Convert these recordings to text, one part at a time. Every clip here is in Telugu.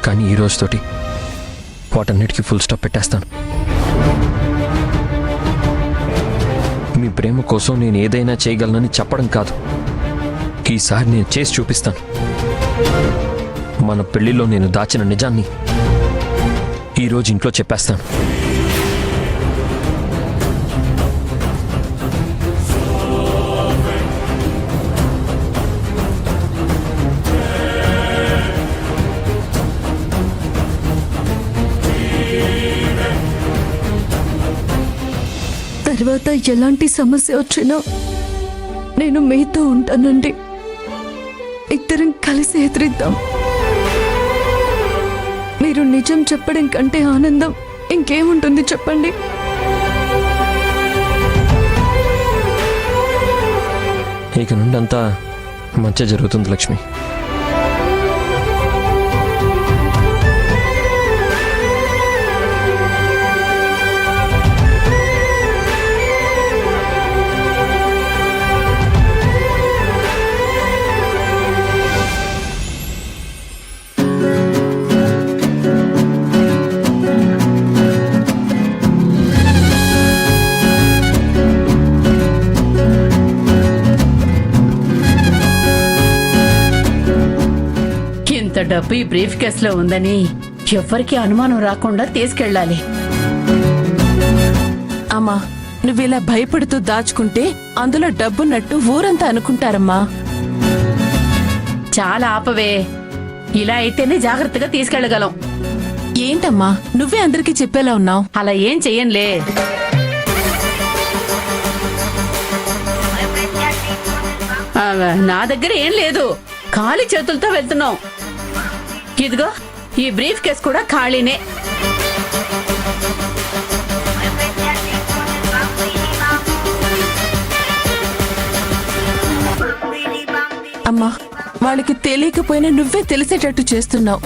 కానీ ఈ రోజుతోటి వాటన్నిటికీ ఫుల్ స్టాప్ పెట్టేస్తాను. మీ ప్రేమ కోసం నేను ఏదైనా చేయగలనని చెప్పడం కాదు, ఈసారి నేను చేసి చూపిస్తాను. మన పెళ్లిలో నేను దాచిన నిజాన్ని ఈరోజు ఇంట్లో చెప్పేస్తాను. తర్వాత ఎలాంటి సమస్య వచ్చినా నేను మీతో ఉంటానండి. ఇద్దరం కలిసి ఎదురిద్దాం. మీరు నిజం చెప్పడం కంటే ఆనందం ఇంకేముంటుంది చెప్పండి? ఇక నుండి అంతా మంచి జరుగుతుంది లక్ష్మి. డబ్బు ఈ బ్రీఫ్ కేసులో ఉందని ఎవ్వరికి అనుమానం రాకుండా తీసుకెళ్ళాలి. అమ్మా, నువ్విలా భయపడుతూ దాచుకుంటే అందులో డబ్బున్నట్టు ఊరంతా అనుకుంటారమ్మా. చాలా ఆపవే, ఇలా అయితేనే జాగ్రత్తగా తీసుకెళ్లగలం. ఏంటమ్మా నువ్వే అందరికీ చెప్పేలా ఉన్నావు? అలా ఏం చెయ్యనులే. నా దగ్గర ఏం లేదు, ఖాళీ చేతులతో వెళ్తున్నాం. ఇదిగో ఈ బ్రీఫ్ కేస్ కూడా ఖాళీనే. అమ్మా, వాళ్ళకి తెలియకపోయినా నువ్వే తెలిసేటట్టు చేస్తున్నావు.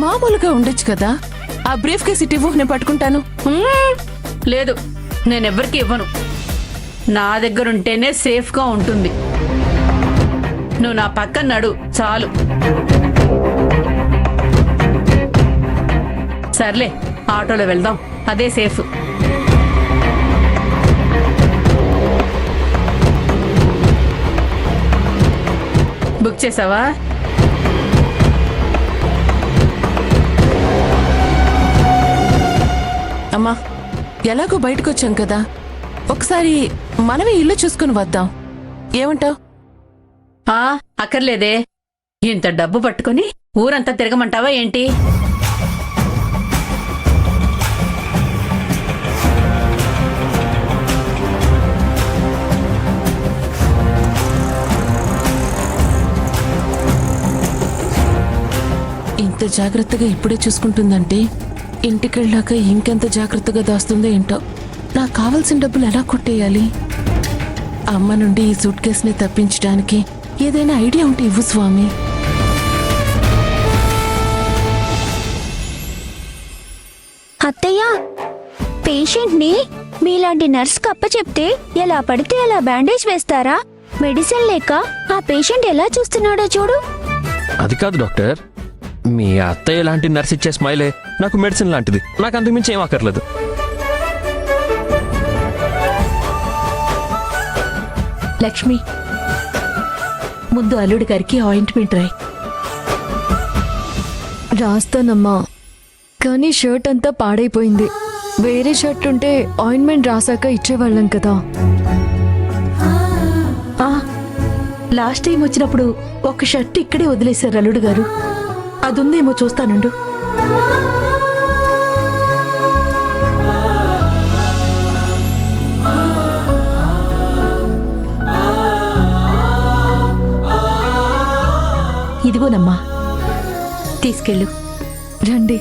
మామూలుగా ఉండొచ్చు కదా. ఆ బ్రీఫ్ కేస్ ఇవ్వు, నేను పట్టుకుంటాను. లేదు, నేనెవ్వరికి ఇవ్వను. నా దగ్గరుంటేనే సేఫ్ గా ఉంటుంది. నువ్వు నా పక్కన నడు చాలు. సర్లే, ఆటోలో వెళ్దాం, అదే సేఫ్. బుక్ చేసావా? అమ్మా, ఎలాగో బయటకు వచ్చాం కదా, ఒకసారి మనమే ఇల్లు చూసుకుని వద్దాం. ఏమంటావ్? అక్కర్లేదే, ఇంత డబ్బు పట్టుకుని ఊరంతా తిరగమంటావా ఏంటి? ఇంత జాగ్రత్తగా ఇప్పుడే చూసుకుంటుందంటే ఇంటికెళ్ళాక ఇంకెంత జాగ్రత్తగా దాస్తుందో ఏంటో. నాకు కావాల్సిన డబ్బులు ఎలా కొట్టేయాలి? అమ్మ నుండి ఈ సూట్ కేసుని తప్పించడానికి ఏదైనా ఐడియా ఉంటే ఇవ్వు స్వామి. అత్తయ్య, పేషెంట్ ని మీలాంటి నర్స్ కప్పచెప్తే ఎలా పడితే అలా బ్యాండేజ్ వేస్తారా? మెడిసిన్ లేక ఆ పేషెంట్ ఎలా చూస్తున్నాడో చూడు. అది కాదు డాక్టర్, మీ అత్తయ్య లాంటి నర్స్ ఇచ్చే స్మైలే నాకు మెడిసిన్ లాంటిది. నాకు అంతకుమించి ఏం అక్కర్లేదు. లక్ష్మి, ముందు అల్లుడి గారికి ఆయింట్మెంట్ రాయి. రాస్తానమ్మా, కానీ షర్ట్ అంతా పాడైపోయింది. వేరే షర్ట్ ఉంటే ఆయింట్మెంట్ రాసాక ఇచ్చేవాళ్ళం కదా. లాస్ట్ టైం వచ్చినప్పుడు ఒక షర్ట్ ఇక్కడే వదిలేశారు అల్లుడు గారు. అదుందేమో చూస్తానుండు. ఇదిగోనమ్మా, తీసుకెళ్ళు. రండి.